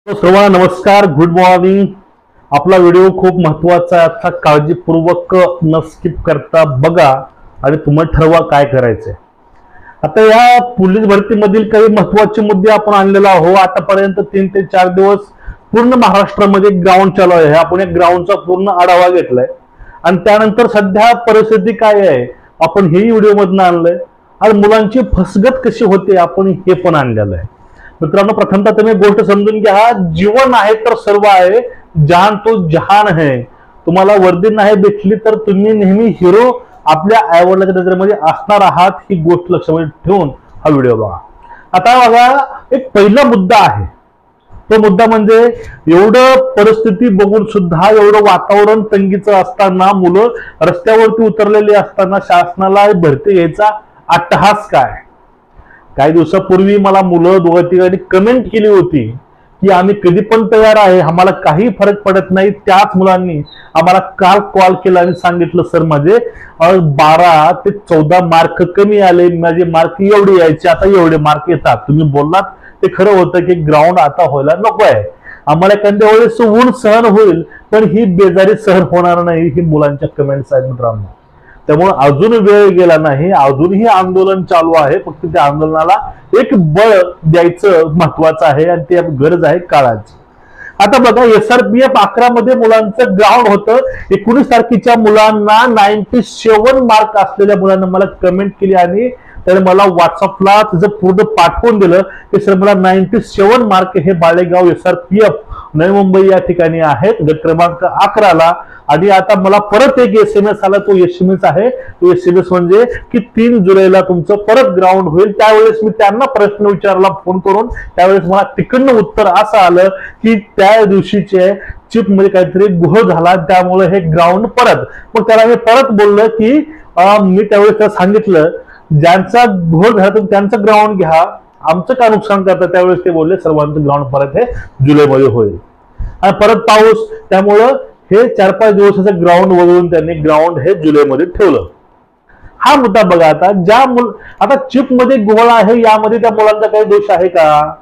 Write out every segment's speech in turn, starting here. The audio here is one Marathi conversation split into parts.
सर्वांना नमस्कार, गुड मॉर्निंग। आपला व्हिडिओ खूप महत्वाचा आहे, आता काळजीपूर्वक न स्किप करता बघा आणि तुम्हाला ठरवा काय करायचंय। आता या पोलीस भरतीमधील काही महत्वाचे मुद्दे आपण आणलेला आहोत। आतापर्यंत 3 ते 4 दिवस पूर्ण महाराष्ट्रामध्ये ग्राउंड चालू आहे। आपण एक ग्राउंडचा पूर्ण आढावा घेतलाय आणि त्यानंतर सध्या परिस्थिती काय आहे आपण हे व्हिडिओ मधून आणलंय आणि मुलांची फसगत कशी होते आपण हे पण आणलेलं आहे। मित्रांनो, प्रथमतः तुम्ही गोष्ट समजून घ्या, जीवन आहे तर सर्व आहे, जान तो जहान है। तुम्हाला वर्दी नाही भेटली तर तुम्ही नेहमी हिरो आपल्या आईवडिलांच्या नजरेमध्ये असणार आहात, ही गोष्ट लक्षात ठेवून हा व्हिडिओ बघा। आता बघा, एक पहिला मुद्दा आहे, तो मुद्दा म्हणजे एवढं परिस्थिती बघून सुद्धा एवढं वातावरण तंगीचं असताना मुलं रस्त्यावरती उतरलेली असताना शासनाला भरती घ्यायचा अट्टहास काय। काही दिवसापूर्वी मला मुलं दोघा तिघांनी कमेंट केली होती की आम्ही कधी पण तयार आहे, आम्हाला काही फरक पडत नाही। त्याच मुलांनी आम्हाला काल कॉल केला आणि सांगितलं, सर माझे 12 ते 14 मार्क कमी आले, माझे मार्क एवढे यायचे, आता एवढे मार्क येतात। तुम्ही बोललात ते खरं होतं की ग्राउंड आता व्हायला नको आहे, आम्हाला एखाद्या वेळेस ऊन सहन होईल पण ही बेजारी सहन होणार नाही, ही मुलांच्या कमेंट्स आहेत मित्रांनो। त्यामुळे अजून वेळ गेला नाही, अजूनही आंदोलन चालू आहे, फक्त त्या आंदोलनाला एक बळ द्यायचं महत्वाचं आहे आणि ते गरज आहे काळाची। आता बघा, SRPF 11 मध्ये मुलांचं ग्राउंड होतं। 19 तारखेच्या मुलांना 97 मार्क असलेल्या मुलांना मला कमेंट केली आणि त्याने मला व्हॉट्सअपला तिचं पूर्ण पाठवून दिलं की सर मला 97 मार्क हे बाळेगाव SRPF नवी मुंबई या ठिकाणी आहेत, गट क्रमांक 11 ला। आणि आता मला परत एक SMS आला, तो SMS आहे, तो SMS म्हणजे की 3 जुलैला तुमचं परत ग्राउंड होईल। त्यावेळेस मी त्यांना प्रश्न विचारला फोन करून, त्यावेळेस मला तिकडनं उत्तर असं आलं की त्या दिवशीचे चिप मध्ये काहीतरी घोळ झाला, त्यामुळे हे ग्राउंड परत। मग त्याला मी परत बोललो की मी त्यावेळेस त्याला सांगितलं ज्यांचा घोळ झाला तुम्ही त्यांचं ग्राउंड घ्या, आमचं का नुकसान करतं। त्यावेळेस ते बोलले सर्वांचं ग्राउंड परत हे जुलैमध्ये होईल आणि परत पाऊस, त्यामुळं हे 4-5 दिवसाचं ग्राउंड वगळून त्यांनी ग्राउंड हे जुलैमध्ये ठेवलं। हा मुद्दा बघा, आता चिप मध्ये घोळ आहे, यामध्ये त्या मुलांचा काही दोष आहे का?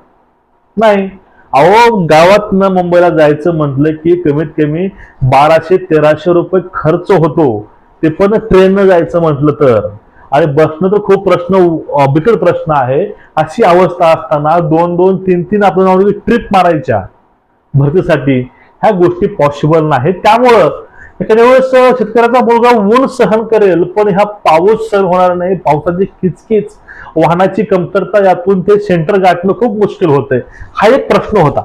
नाही। अहो, गावातनं मुंबईला जायचं म्हटलं की कमीत कमी 1200-1300 रुपये खर्च होतो, ते पण ट्रेननं जायचं म्हटलं तर। आणि बसणं तर खूप बिकट प्रश्न आहे। अशी अवस्था असताना 2-2, 3-3 आपण ट्रिप मारायच्या भरतीसाठी, ह्या गोष्टी पॉसिबल नाहीत। त्यामुळं एखाद्या वेळेस शेतकऱ्याचा मुलगा ऊन सहन करेल पण हा पाऊस सहन होणार नाही, पावसाची किचकिच, वाहनाची कमतरता, यातून ते सेंटर गाठणं खूप मुश्किल होतंय। हा एक प्रश्न होता।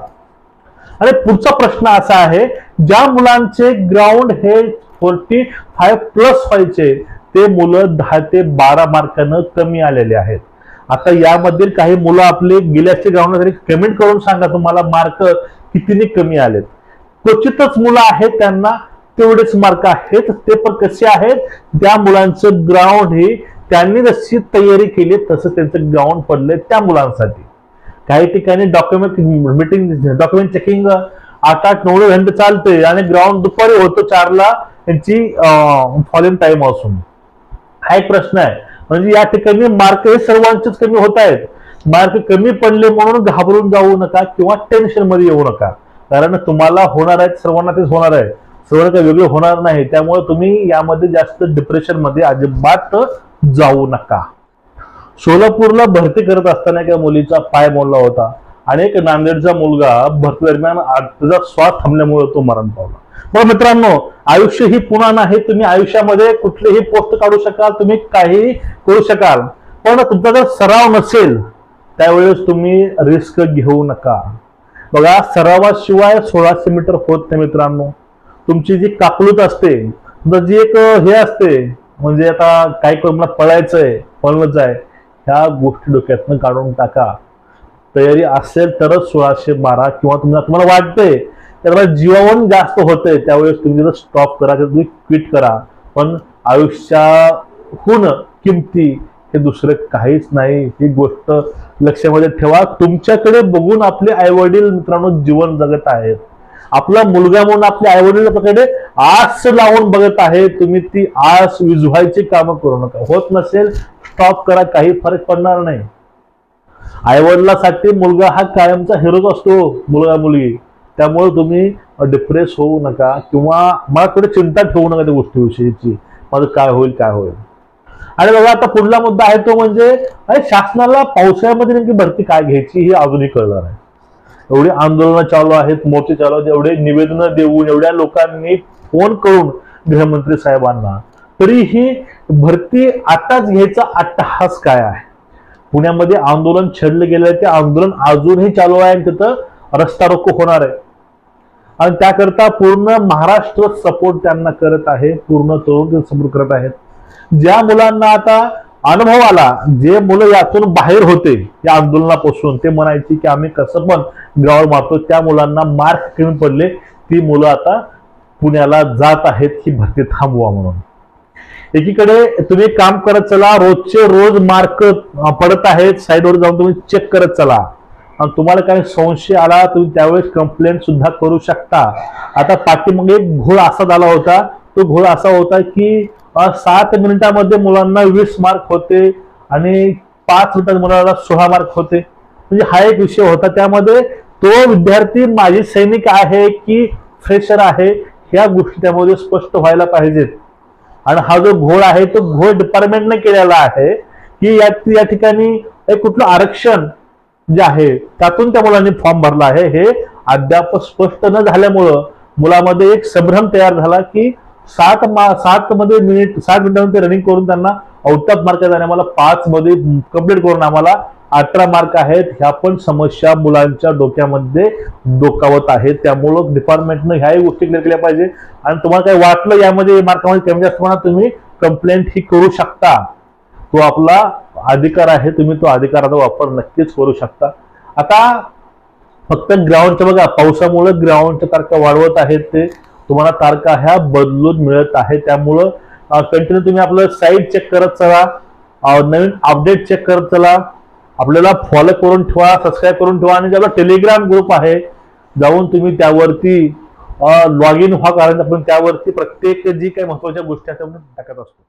आणि पुढचा प्रश्न असा आहे, ज्या मुलांचे ग्राउंड हे 45+ व्हायचे ते मुलं 10 ते 12 मार्कानं कमी आलेले आहेत। आता यामधील काही मुलं आपले गेल्याच्या ग्राउंडला कमेंट करून सांगा तुम्हाला मार्क कितीने कमी आलेत। क्वचितच मुलं आहेत त्यांना तेवढेच मार्क आहेत, ते पण कसे आहेत, त्या मुलांचं ग्राउंड हे त्यांनी जशी तयारी केली तसं त्यांचं ग्राउंड पडलंय त्या मुलांसाठी। काही ठिकाणी डॉक्युमेंट चेकिंग 8-9 घंटे चालते आणि ग्राउंड दुपारी होतो 4 ला त्यांची फॉलिंग टाइम असून। हा एक प्रश्न आहे। म्हणजे या ठिकाणी मार्क हे सर्वांचेच कमी होत आहेत। मार्क कमी पडले म्हणून घाबरून जाऊ नका किंवा टेन्शन मध्ये येऊ नका, कारण तुम्हाला होणार आहे, सर्वांना तेच होणार आहे, सर्वांना काही वेगळं होणार नाही। त्यामुळे तुम्ही यामध्ये जास्त डिप्रेशन मध्ये अजिबात जाऊ नका। सोलापूरला भरती करत असताना एका मुलीचा पाय मोडला होता आणि एक नांदेडचा मुलगा भरती दरम्यान त्याचा श्वास थांबल्यामुळे तो मरण पावला। मग मित्रांनो, आयुष्य ही पुन्हा नाही, तुम्ही आयुष्यामध्ये कुठलीही पोस्ट काढू शकाल, तुम्ही काही करू शकाल, पण तुमचा जर सराव नसेल त्यावेळेस तुम्ही रिस्क घेऊ नका। बघा, सरावाशिवाय 1600 मीटर होत नाही मित्रांनो। तुमची जी काकलूत असते, जी एक हे असते, म्हणजे आता काय करून मला पळायचंय, पळणंच आहे, ह्या गोष्टी डोक्यातनं काढून टाका। तयारी असेल तरच 1612 किंवा तुम्हाला वाटतंय त्याला जीवावरून जास्त होतंय त्यावेळेस तुम्ही स्टॉप करा, तुम्ही क्विट करा। पण आयुष्याहून किमती हे दुसरं काहीच नाही, ही गोष्ट लक्षामध्ये ठेवा। तुमच्याकडे बघून आपले आईवडील मित्रांनो जीवन जगत आहेत, आपला मुलगा म्हणून आपल्या आईवडील आपल्याकडे आस लावून बघत आहे, तुम्ही ती आस विझवायची कामं करू नका। होत नसेल स्टॉप करा, काही फरक पडणार नाही। आईवडिलासाठी मुलगा हा कायमचा हिरोच असतो, मुलगा मुलगी. त्यामुळे तुम्ही डिप्रेस होऊ नका किंवा मला थोडी चिंता ठेवू नका त्या गोष्टीविषयीची, माझं काय होईल काय होईल. आणि बघा आता पुढला मुद्दा आहे तो म्हणजे अरे शासनाला पावसाळ्यामध्ये नेमकी भरती काय घ्यायची हे अजूनही कळणार आहे. एवढी आंदोलनं चालू आहेत, मोर्चे चालू आहेत, एवढे निवेदनं देऊन एवढ्या लोकांनी फोन करून गृहमंत्री साहेबांना, तरीही भरती आताच घ्यायचा अट्टहास काय आहे. पुण्यामध्ये आंदोलन छेडलं गेलं आहे, ते आंदोलन अजूनही चालू आहे आणि तिथं रस्ता रोको होणार आहे. आणि त्याकरता पूर्ण महाराष्ट्र सपोर्ट त्यांना करत आहे, पूर्ण तरुण सपोर्ट करत आहेत. ज्या मुलांना आता अनुभव आला, जे मुलं यातून बाहेर होते या आंदोलनापासून, ते म्हणायचे की आम्ही कसं पण गावाला मारतो, त्या मुलांना मार्क कमी पडले, ती मुलं आता पुण्याला जात आहेत ही भरती थांबवा म्हणून. एकीकडे तुम्ही काम करत चला, रोजचे रोज मार्क पडत आहेत, साईडवर जाऊन तुम्ही चेक करत चला. आणि तुम्हाला काही संशय आला तुम्ही त्यावेळेस कंप्लेंट सुद्धा करू शकता. आता पाठीमागे एक घोळ असा झाला होता, तो घोळ असा होता की 7 मिनिटांमध्ये मुलांना 20 मार्क होते आणि 5 मिनिटात मुलांना 16 मार्क होते. म्हणजे हा एक विषय होता. त्यामध्ये तो विद्यार्थी माजी सैनिक आहे की फ्रेशर आहे ह्या गोष्टी त्यामध्ये स्पष्ट व्हायला पाहिजेत. आणि हा जो घोळ आहे तो घोळ डिपार्टमेंटने केलेला आहे की या ठिकाणी एक कुठलं आरक्षण जे आहे त्यातून त्या मुलांनी फॉर्म भरला आहे, हे अद्याप स्पष्ट न झाल्यामुळं मुलामध्ये एक संभ्रम तयार झाला की 60 मिनिटांमध्ये रनिंग करून त्यांना आउट ऑफ मार्क जाणे, मला 5 मध्ये कंप्लीट करून आम्हाला 18 मार्क आहेत. ह्या पण समस्या मुलांच्या डोक्यामध्ये डोकावत आहेत. त्यामुळं डिपार्टमेंटनं ह्याही गोष्टी क्लिअर केल्या पाहिजे. आणि तुम्हाला काही वाटलं यामध्ये मार्कामध्ये कमी जास्त म्हणा, तुम्ही कंप्लेंट ही करू शकता. तो आपला अधिकार आहे, तुम्ही तो अधिकाराचा वापर नक्कीच करू शकता. आता फक्त ग्राउंडच्या बघा, पावसामुळे ग्राउंडच्या तारखा वाढवत आहेत, ते तुम्हाला तारखा ह्या बदलून मिळत आहे. त्यामुळं कंटिन्यू तुम्ही आपलं साईट चेक करत चला, नवीन अपडेट चेक करत चला, आपल्याला फॉलो करून ठेवा, सबस्क्राईब करून ठेवा. आणि ज्याला टेलिग्राम ग्रुप आहे जाऊन तुम्ही त्यावरती लॉग इन व्हा, कारण आपण त्यावरती प्रत्येक जी काही महत्वाच्या गोष्टी आहेत टाकत असतो.